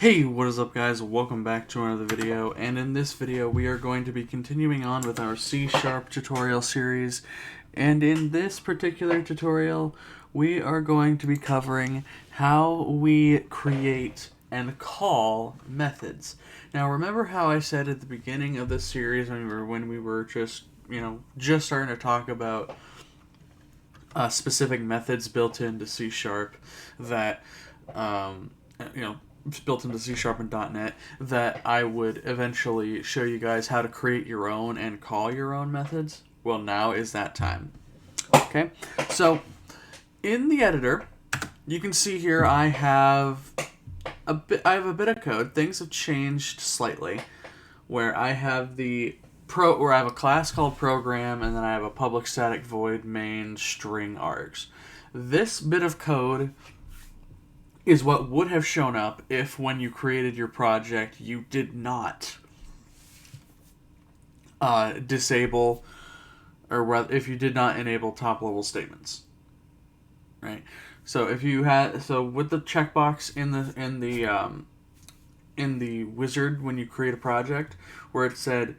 Hey, what is up guys? Welcome back to another video, and in this video we are going to be continuing on with our C# tutorial series, and in this particular tutorial we are going to be covering how we create and call methods. Now remember how I said at the beginning of this series when we were just starting to talk about specific methods built into C# that built into C# and .NET, that I would eventually show you guys how to create your own and call your own methods? Well, now is that time. Okay, so in the editor, you can see here I have a bit of code. Things have changed slightly, where I have where I have a class called program, and then I have a public static void main string args. This bit of code is what would have shown up if, when you created your project, you did not disable, or rather, if you did not enable top-level statements, right? So if you had, with the checkbox in the wizard when you create a project, where it said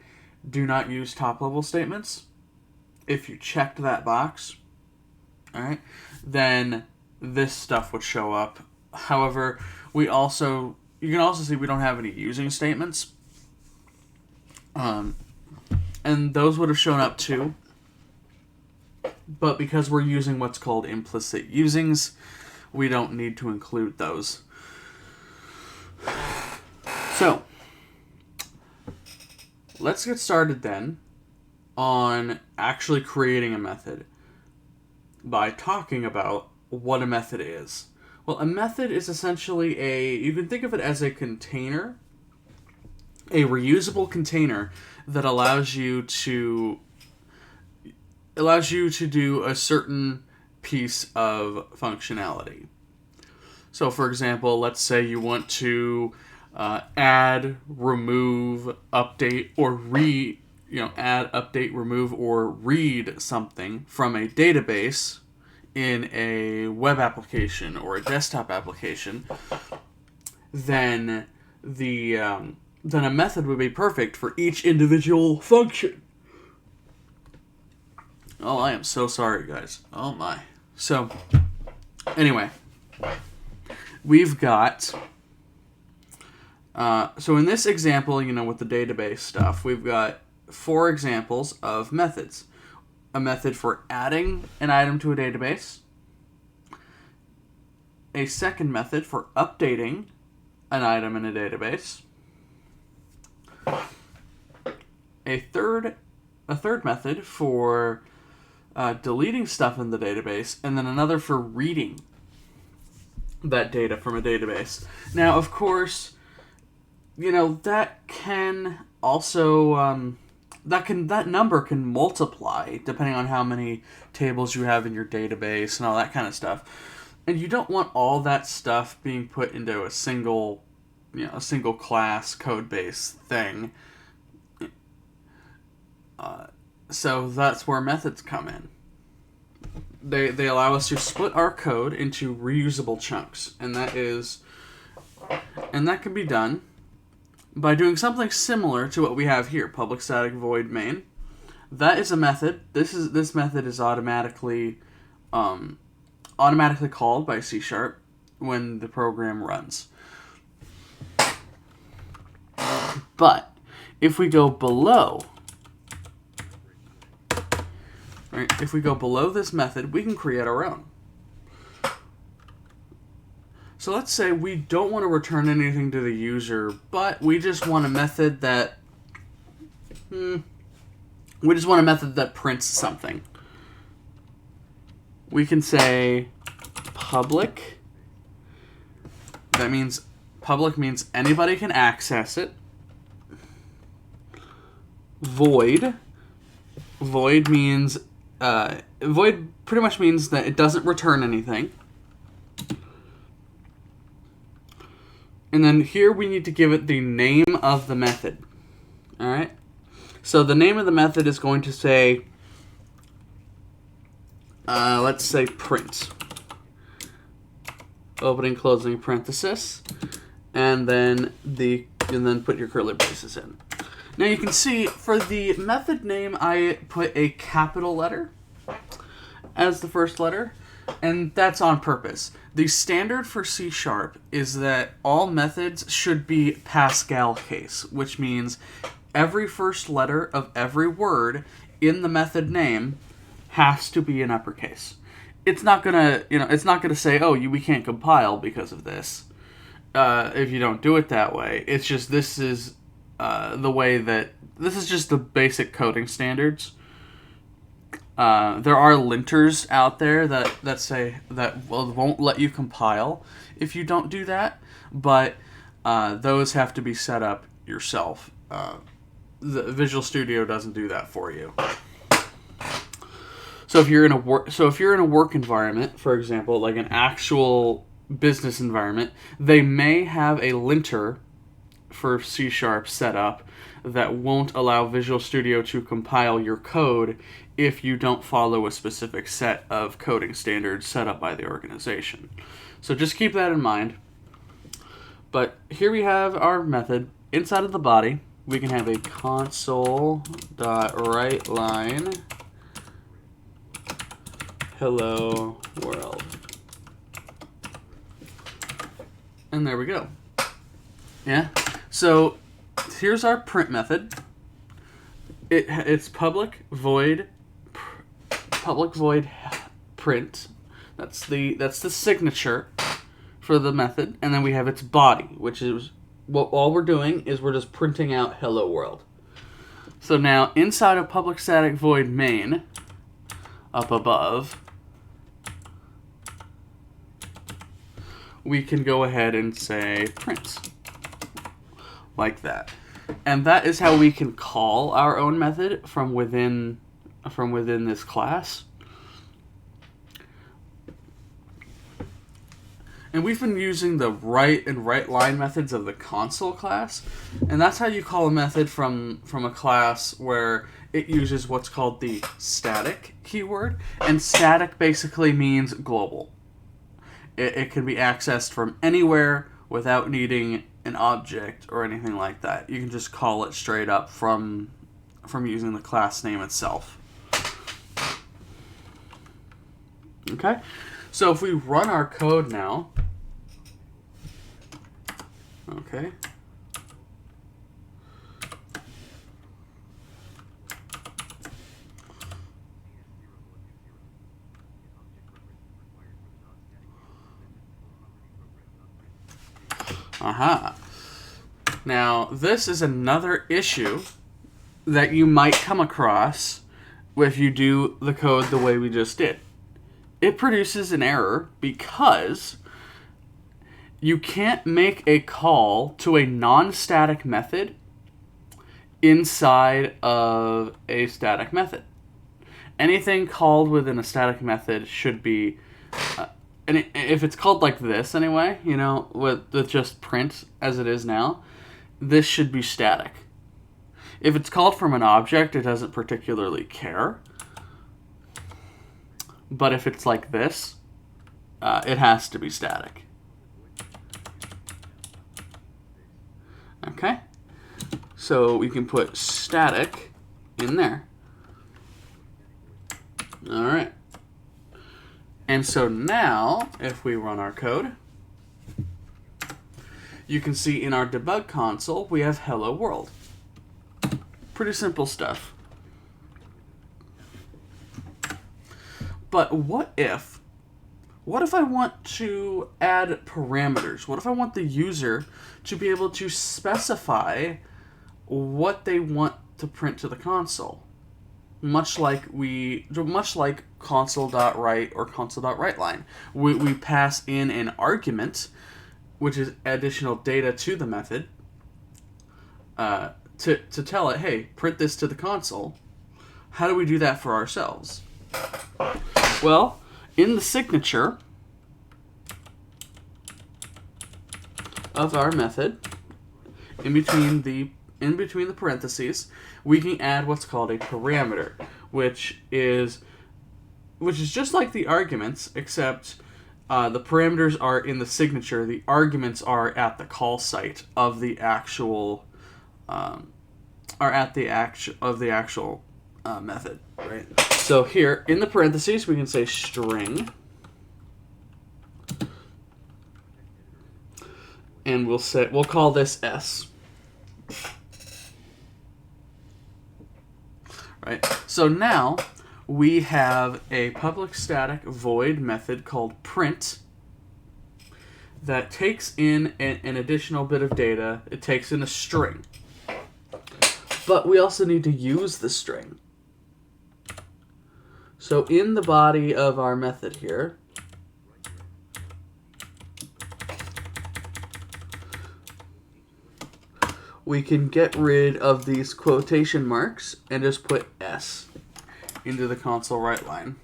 "Do not use top-level statements," if you checked that box, all right, then this stuff would show up. However, you can also see we don't have any using statements, and those would have shown up too. But because we're using what's called implicit usings, we don't need to include those. So, let's get started then on actually creating a method by talking about what a method is. Well, a method is essentially you can think of it as a container, a reusable container that allows you to do a certain piece of functionality. So, for example, let's say you want to add, remove, update, or add, update, remove, or read something from a database in a web application or a desktop application. Then a method would be perfect for each individual function. Oh, I am so sorry, guys. Oh my. So, anyway, we've got so in this example, with the database stuff, we've got 4 examples of methods. A method for adding an item to a database, a second method for updating an item in a database, a third method for deleting stuff in the database, and then another for reading that data from a database. Now, of course, that can also that number can multiply depending on how many tables you have in your database and all that kind of stuff. And you don't want all that stuff being put into a single class code base thing. So that's where methods come in. They allow us to split our code into reusable chunks, and that can be done by doing something similar to what we have here, public static void main. That is a method. This method is automatically called by C# when the program runs. But if we go below, right, if we go below this method, we can create our own. So let's say we don't want to return anything to the user, but we just want a method that prints something. We can say public. That means public means anybody can access it. Void means void pretty much means that it doesn't return anything. And then here we need to give it the name of the method. All right. So the name of the method is going to say, let's say print, opening, closing parenthesis. and then put your curly braces in. Now you can see for the method name, I put a capital letter as the first letter, and that's on purpose. The standard for C# is that all methods should be Pascal case, which means every first letter of every word in the method name has to be in uppercase. It's not gonna say, oh, we can't compile because of this. If you don't do it that way, it's just this is just the basic coding standards. There are linters out there that say that won't let you compile if you don't do that, but those have to be set up yourself. The Visual Studio doesn't do that for you. So if you're in a work environment, for example, like an actual business environment, they may have a linter for C# set up that won't allow Visual Studio to compile your code if you don't follow a specific set of coding standards set up by the organization. So just keep that in mind. But here we have our method. Inside of the body, we can have a console.writeLine hello world. And there we go. Yeah. So here's our print method. It's public void print. That's the signature for the method, and then we have its body, which is what all we're doing is we're just printing out hello world. So now inside of public static void main, up above, we can go ahead and say print. Like that. And that is how we can call our own method from within this class. And we've been using the write and WriteLine methods of the console class, and that's how you call a method from a class where it uses what's called the static keyword, and static basically means global. It can be accessed from anywhere without needing an object or anything like that. You can just call it straight up from using the class name itself. Okay, so if we run our code now, okay, aha. Now, this is another issue that you might come across if you do the code the way we just did. It produces an error because you can't make a call to a non-static method inside of a static method. Anything called within a static method should be... and if it's called like this anyway, with just print as it is now, this should be static. If it's called from an object, it doesn't particularly care. But if it's like this, it has to be static. Okay? So we can put static in there. All right. And so now, if we run our code, you can see in our debug console, we have hello world. Pretty simple stuff. But what if I want to add parameters? What if I want the user to be able to specify what they want to print to the console? Much like console.write or console.WriteLine. We pass in an argument, which is additional data to the method, to tell it, hey, print this to the console. How do we do that for ourselves? Well, in the signature of our method, in between the parentheses, we can add what's called a parameter, which is just like the arguments, except The parameters are in the signature. The arguments are at the call site of the actual method, right? So here in the parentheses we can say string, and we'll call this S. Right. So now we have a public static void method called print that takes in an additional bit of data. It takes in a string. But we also need to use the string. So in the body of our method here, we can get rid of these quotation marks and just put S into the console write line.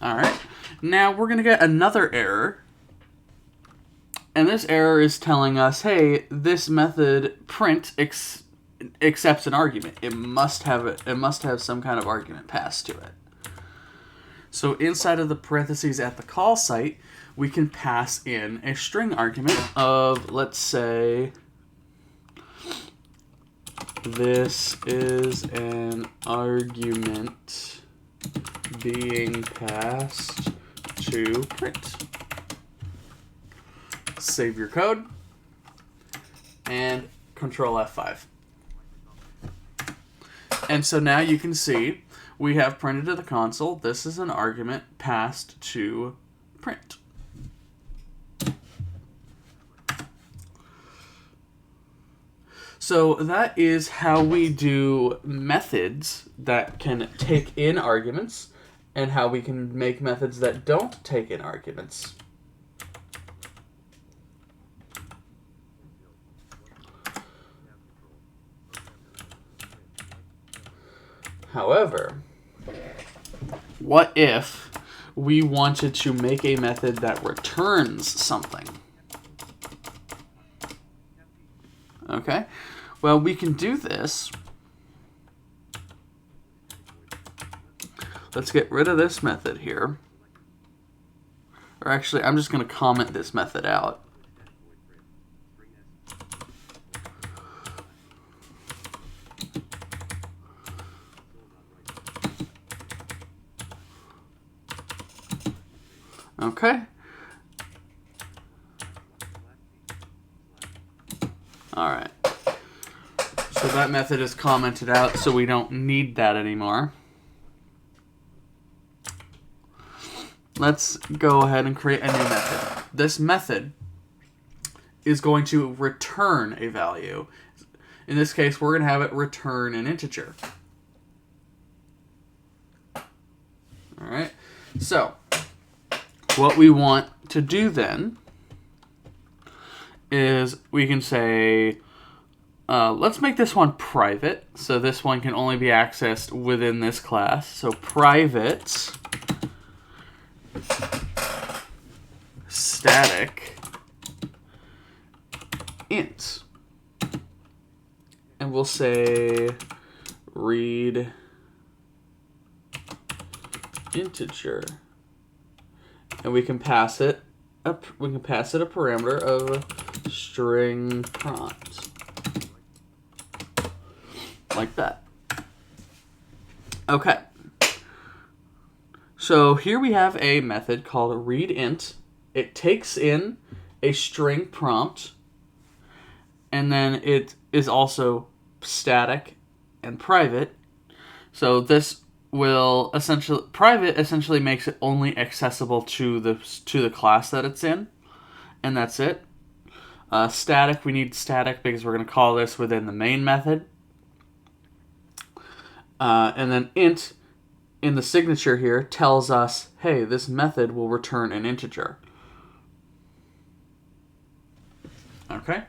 Alright, now we're going to get another error. And this error is telling us, hey, this method print accepts an argument. It must have some kind of argument passed to it. So inside of the parentheses at the call site, we can pass in a string argument of, let's say, this is an argument being passed to print. Save your code and Control F5. And so now you can see we have printed to the console. This is an argument passed to print. So that is how we do methods that can take in arguments and how we can make methods that don't take in arguments. However, what if we wanted to make a method that returns something? Okay, well, we can do this. Let's get rid of this method here. Or actually, I'm just going to comment this method out. Okay. Alright. So that method is commented out, so we don't need that anymore. Let's go ahead and create a new method. This method is going to return a value. In this case, we're going to have it return an integer. Alright. So, what we want to do then is we can say, let's make this one private. So this one can only be accessed within this class. So private static int. And we'll say read integer. And we can pass it a parameter of string prompt. Like that. Okay. So here we have a method called readInt. It takes in a string prompt, and then it is also static and private. So this will private essentially makes it only accessible to the class that it's in, and that's it. Static, we need static because we're going to call this within the main method. And then int in the signature here tells us, hey, this method will return an integer. Okay,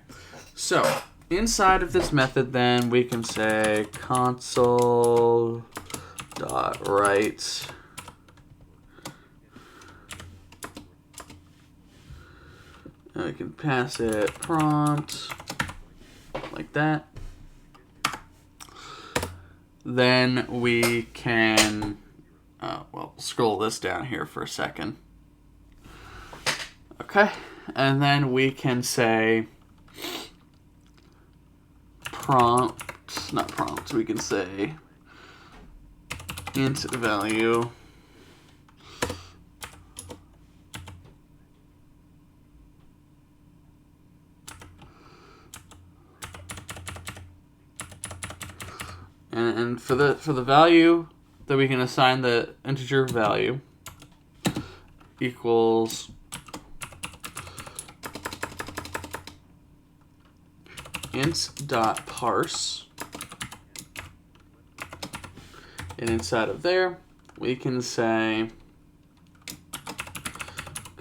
so inside of this method then we can say console.write and we can pass it prompt like that. Then we can well, scroll this down here for a second. Okay, and then we can say not prompt, we can say int value and for the value that we can assign the integer value equals int.parse, and inside of there we can say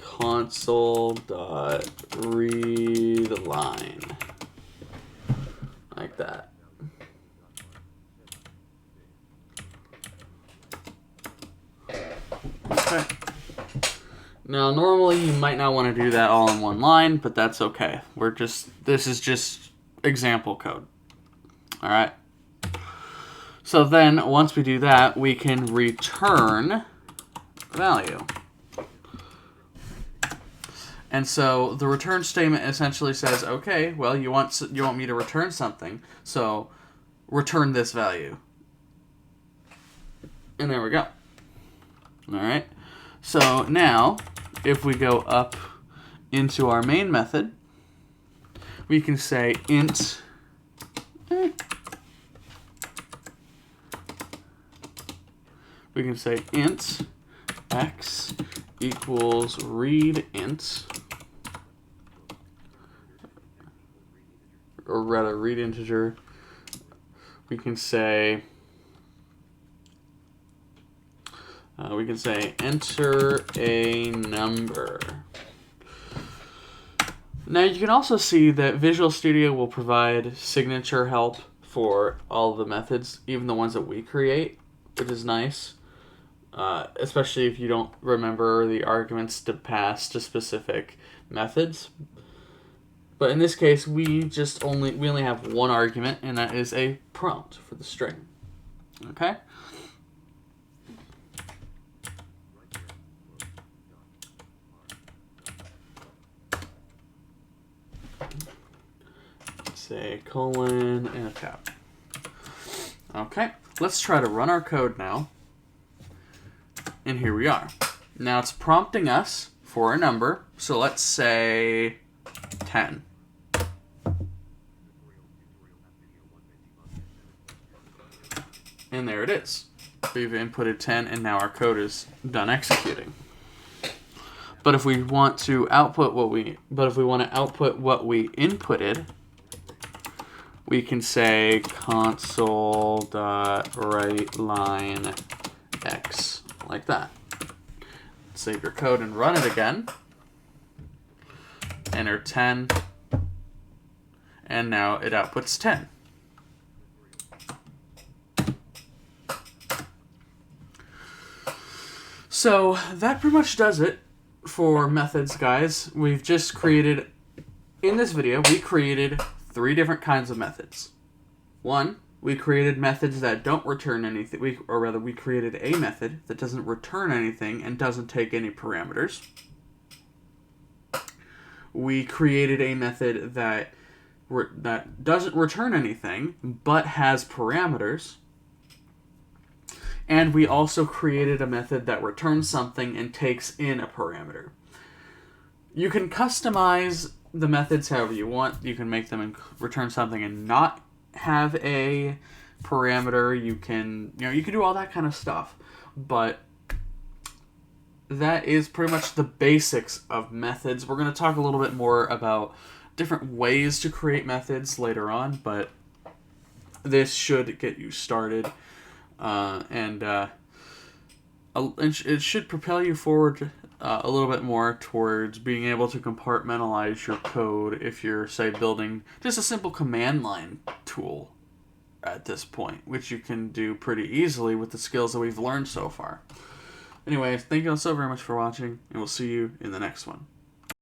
console.readLine, like that. Okay. Now, normally you might not want to do that all in one line, but that's okay. This is just example code. All right. So then, once we do that, we can return value. And so the return statement essentially says, okay, well, you want me to return something, so return this value. And there we go. All right. So now, if we go up into our main method, we can say int x equals read int, or rather read integer. We can say enter a number. Now you can also see that Visual Studio will provide signature help for all of the methods, even the ones that we create, which is nice. Especially if you don't remember the arguments to pass to specific methods. But in this case, we only have one argument, and that is a prompt for the string. Okay? Say colon and a cap. Okay, let's try to run our code now. And here we are. Now it's prompting us for a number, so let's say 10. And there it is. We've inputted 10, and now our code is done executing. But if we want to output what we inputted, we can say console.writeLine x, like that. Save your code and run it again. Enter 10, and now it outputs 10. So that pretty much does it for methods, guys. We've just created, in this video, we created 3 different kinds of methods. One, we created methods that don't return anything, we created a method that doesn't return anything and doesn't take any parameters. We created a method that doesn't return anything but has parameters. And we also created a method that returns something and takes in a parameter. You can customize the methods however you want. You can make them return something and not have a parameter. You can do all that kind of stuff. But that is pretty much the basics of methods. We're going to talk a little bit more about different ways to create methods later on, but this should get you started. And it should propel you forward a little bit more towards being able to compartmentalize your code if you're, say, building just a simple command line tool at this point, which you can do pretty easily with the skills that we've learned so far. Anyway, thank you all so very much for watching, and we'll see you in the next one.